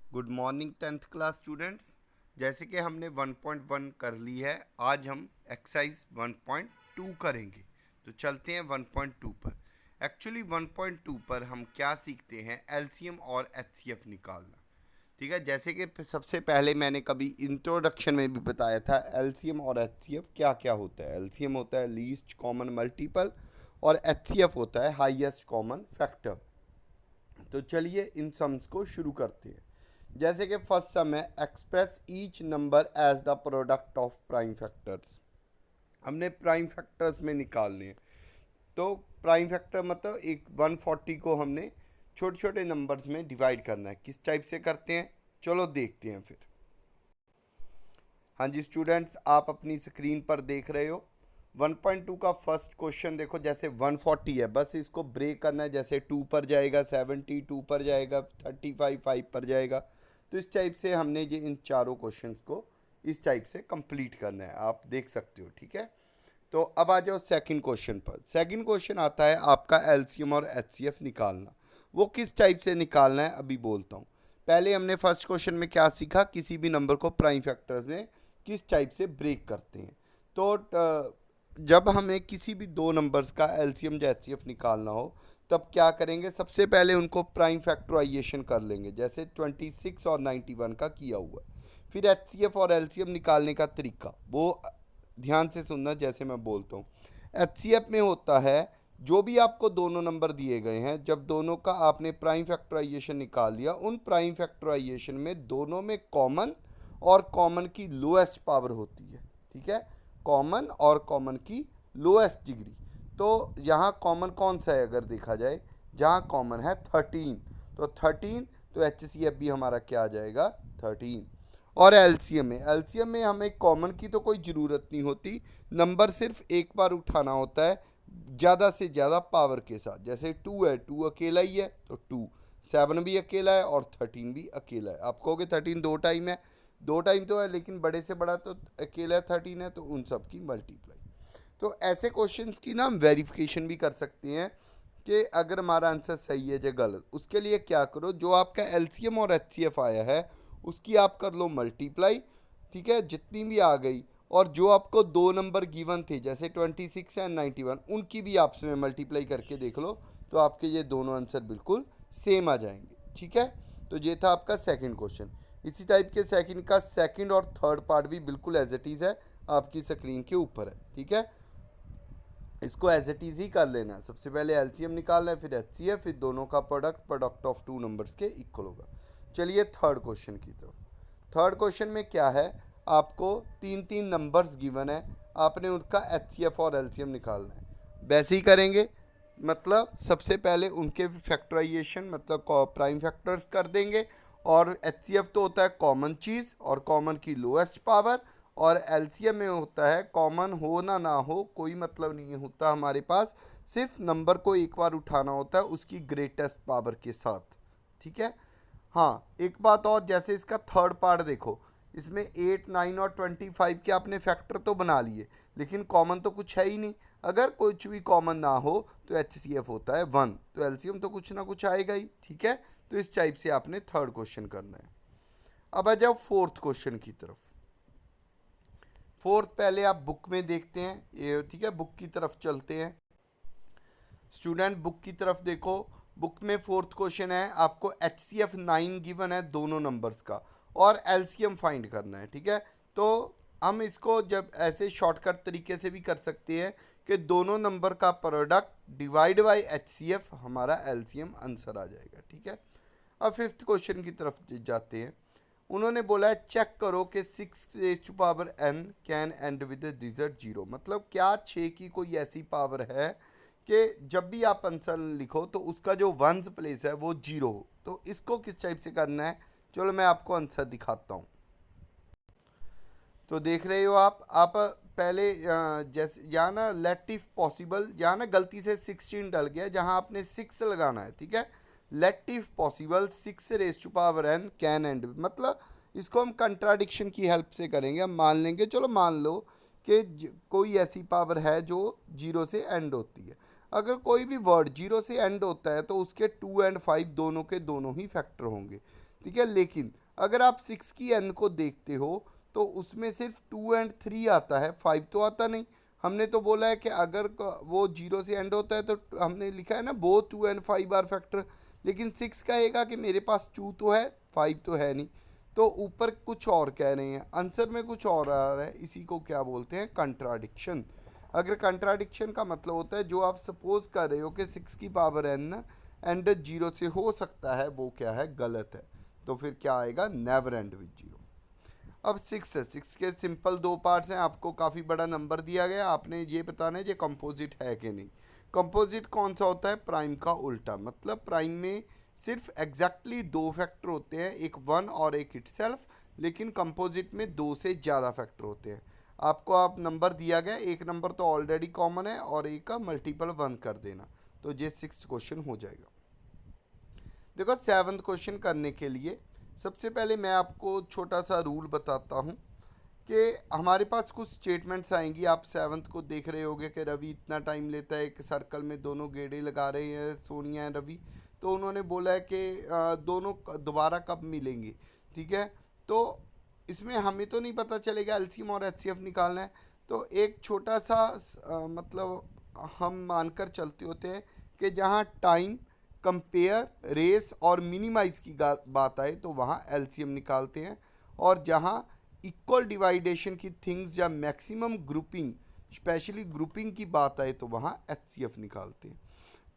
Good morning 10th class students. जैसे कि हमने 1.1 कर ली है, आज हम एक्सरसाइज 1.2 करेंगे। तो चलते हैं 1.2 पर। एक्चुअली 1.2 पर हम क्या सीखते हैं, एलसीएम और एचसीएफ निकालना। ठीक है, जैसे कि सबसे पहले मैंने कभी इंट्रोडक्शन में भी बताया था, एलसीएम और एचसीएफ क्या क्या होता है। एलसीएम होता है लीस्ट कॉमन मल्टीपल और एचसीएफ होता है हाईएस्ट कॉमन फैक्टर। तो चलिए इन सम्स को शुरू करते हैं। जैसे कि फर्स्ट सम है, express each number as the product of prime factors. हमने प्राइम फैक्टर्स में निकालने हैं। तो प्राइम फैक्टर मतलब एक 140 को हमने छोटे छोटे नंबर्स में डिवाइड करना है। किस टाइप से करते हैं, चलो देखते हैं फिर। हाँ जी स्टूडेंट्स, आप अपनी स्क्रीन पर देख रहे हो 1.2 का फर्स्ट क्वेश्चन देखो। जैसे 140 है, बस इसको ब्रेक करना है। जैसे 2 पर जाएगा 70, 2 पर जाएगा 35, 5 पर जाएगा। तो इस टाइप से हमने ये इन चारों क्वेश्चंस को इस टाइप से कंप्लीट करना है, आप देख सकते हो। ठीक है, तो अब आ जाओ सेकंड क्वेश्चन पर। सेकंड क्वेश्चन आता है आपका एलसीएम और एचसीएफ निकालना। वो किस टाइप से निकालना है अभी बोलता हूँ। पहले हमने फर्स्ट क्वेश्चन में क्या सीखा, किसी भी नंबर को प्राइम फैक्टर्स में किस टाइप से ब्रेक करते हैं। तो जब हमें किसी भी दो नंबर्स का एलसीएम या एचसीएफ निकालना हो, तब क्या करेंगे, सबसे पहले उनको प्राइम फैक्टराइजेशन कर लेंगे, जैसे 26 और 91 का किया हुआ है। फिर एचसीएफ और एलसीएम निकालने का तरीका वो ध्यान से सुनना जैसे मैं बोलता हूँ। एचसीएफ में होता है, जो भी आपको दोनों नंबर दिए गए हैं, जब दोनों का आपने प्राइम फैक्टराइजेशन निकाल लिया, उन प्राइम फैक्टराइजेशन में दोनों में कॉमन और कॉमन की लोएस्ट पावर होती है। ठीक है, कॉमन और कॉमन की लोएस्ट डिग्री। तो यहाँ कॉमन कौन सा है अगर देखा जाए, जहाँ कॉमन है 13, तो 13, तो एच सी एफ भी हमारा क्या आ जाएगा 13। और एलसीएम में हमें कॉमन की तो कोई ज़रूरत नहीं होती, नंबर सिर्फ एक बार उठाना होता है ज़्यादा से ज़्यादा पावर के साथ। जैसे 2 है, 2 अकेला ही है तो 2, 7 भी अकेला है और 13 भी अकेला है। आप कहोगे 13 दो टाइम है, दो टाइम तो है, लेकिन बड़े से बड़ा तो अकेला 13 है, तो उन सब की मल्टीप्लाई। तो ऐसे क्वेश्चंस की ना हम वेरिफिकेशन भी कर सकते हैं कि अगर हमारा आंसर सही है या गलत। उसके लिए क्या करो, जो आपका एलसीएम और एचसीएफ आया है उसकी आप कर लो मल्टीप्लाई। ठीक है, जितनी भी आ गई, और जो आपको दो नंबर गिवन थे जैसे 26 एंड 91, उनकी भी आपस में मल्टीप्लाई करके देख लो, तो आपके ये दोनों आंसर बिल्कुल सेम आ जाएंगे। ठीक है, तो ये था आपका सेकंड क्वेश्चन। इसी टाइप के सेकंड का सेकंड और थर्ड पार्ट भी बिल्कुल एज इट इज़ है, आपकी स्क्रीन के ऊपर है। ठीक है, इसको एज इट इज़ ही कर लेना है। सबसे पहले एलसीएम निकालना है, फिर एचसीएफ, फिर दोनों का प्रोडक्ट ऑफ टू नंबर्स के इक्वल होगा। चलिए थर्ड क्वेश्चन की तरफ। थर्ड क्वेश्चन में क्या है, आपको तीन तीन नंबर्स गिवन है, आपने उनका एचसीएफ और एलसीएम निकालना है। वैसे ही करेंगे, मतलब सबसे पहले उनके फैक्टराइजेशन मतलब प्राइम फैक्टर्स कर देंगे। और एचसीएफ तो होता है कॉमन चीज़ और कॉमन की लोएस्ट पावर, और एलसीएम में होता है कॉमन हो ना हो कोई मतलब नहीं होता हमारे पास, सिर्फ नंबर को एक बार उठाना होता है उसकी ग्रेटेस्ट पावर के साथ। ठीक है, हाँ एक बात और, जैसे इसका थर्ड पार्ट देखो, इसमें 8, 9 और 25 के आपने फैक्टर तो बना लिए, लेकिन कॉमन तो कुछ है ही नहीं। अगर कुछ भी कॉमन ना हो तो एच सी एफ होता है 1, तो एलसीएम तो कुछ ना कुछ आएगा ही। ठीक है, तो इस टाइप से आपने थर्ड क्वेश्चन करना है। अब आ जाओ फोर्थ क्वेश्चन की तरफ। फोर्थ पहले आप बुक में देखते हैं ये। ठीक है, बुक की तरफ चलते हैं। स्टूडेंट बुक की तरफ देखो, बुक में फोर्थ क्वेश्चन है, आपको एच सी एफ 9 गिवन है दोनों नंबर्स का, और एलसीएम फाइंड करना है। ठीक है, तो हम इसको जब ऐसे शॉर्टकट तरीके से भी कर सकते हैं कि दोनों नंबर का product divide by H C F, हमारा एलसीएम आंसर आ जाएगा। ठीक है, अब फिफ्थ क्वेश्चन की तरफ जाते हैं। उन्होंने बोला है चेक करो कि 6n can and with digit 0, मतलब क्या 6 की कोई ऐसी पावर है कि जब भी आप आंसर लिखो तो उसका जो वंस प्लेस है वो 0 हो। तो इसको किस टाइप से करना है, चलो मैं आपको आंसर दिखाता हूँ। तो देख रहे हो आप पहले जैसे यहाँ ना लेट इफ पॉसिबल, यहाँ ना गलती से 16 डल गया, जहाँ आपने 6 लगाना है। ठीक है, let if possible 6n can end, मतलब इसको हम कंट्राडिक्शन की हेल्प से करेंगे। हम मान लेंगे, चलो मान लो कि कोई ऐसी पावर है जो 0 से एंड होती है। अगर कोई भी वर्ड 0 से एंड होता है तो उसके 2 और 5 दोनों के दोनों ही फैक्टर होंगे। ठीक है। लेकिन अगर आप 6 की n को देखते हो तो उसमें सिर्फ 2 एंड 3 आता है, 5 तो आता नहीं। हमने तो बोला है कि अगर वो 0 से एंड होता है तो हमने लिखा है ना बोथ 2 एंड 5 आर फैक्टर, लेकिन 6 कहेगा कि मेरे पास 2 तो है 5 तो है नहीं। तो ऊपर कुछ और कह रहे हैं, आंसर में कुछ और आ रहा है, इसी को क्या बोलते हैं, कंट्राडिक्शन। अगर कंट्राडिक्शन का मतलब होता है जो आप सपोज कर रहे हो कि 6 की पावर n एंड 0 से हो सकता है, वो क्या है, गलत है। तो फिर क्या आएगा, नेवर एंड विद 0। अब 6 है, 6 के सिंपल दो पार्ट्स हैं, आपको काफ़ी बड़ा नंबर दिया गया, आपने ये बताना है ये कंपोजिट है कि नहीं। कंपोजिट कौन सा होता है, प्राइम का उल्टा, मतलब प्राइम में सिर्फ एग्जैक्टली दो फैक्टर होते हैं, एक 1 और एक इटसेल्फ, लेकिन कंपोजिट में 2 से ज़्यादा फैक्टर होते हैं। आपको आप नंबर दिया गया, एक नंबर तो ऑलरेडी कॉमन है और एक का मल्टीपल 1 कर देना, तो ये 6th क्वेश्चन हो जाएगा। देखो 7th क्वेश्चन करने के लिए सबसे पहले मैं आपको छोटा सा रूल बताता हूँ कि हमारे पास कुछ स्टेटमेंट्स आएंगी। आप 7th को देख रहे होगे कि रवि इतना टाइम लेता है, एक सर्कल में दोनों गेड़े लगा रहे हैं सोनिया एंड रवि, तो उन्होंने बोला है कि दोनों दोबारा कब मिलेंगे, ठीक है। तो इसमें हमें तो नहीं पता चलेगा, एलसीएम और एचसीएफ निकालना है। तो एक छोटा सा मतलब हम मानकर चलते होते हैं कि जहाँ टाइम, कंपेयर, रेस और मिनिमाइज की बात आए तो वहाँ एलसीएम निकालते हैं, और जहाँ इक्वल डिवाइडेशन की थिंग्स या मैक्सिमम ग्रुपिंग, स्पेशली ग्रुपिंग की बात आए तो वहाँ एचसीएफ निकालते हैं।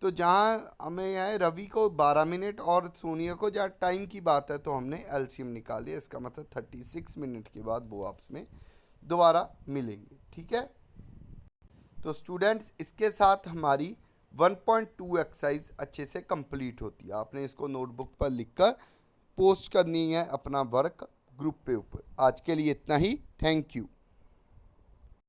तो जहाँ हमें यहाँ रवि को 12 मिनट और सोनिया को जहाँ टाइम की बात है तो हमने एलसीएम निकाल दिया, इसका मतलब 36 मिनट के बाद वो आपस में दोबारा मिलेंगे, ठीक है। तो स्टूडेंट्स इसके साथ हमारी 1.2 एक्सरसाइज अच्छे से कंप्लीट होती है। आपने इसको नोटबुक पर लिखकर पोस्ट करनी है अपना वर्क ग्रुप पे ऊपर। आज के लिए इतना ही, थैंक यू।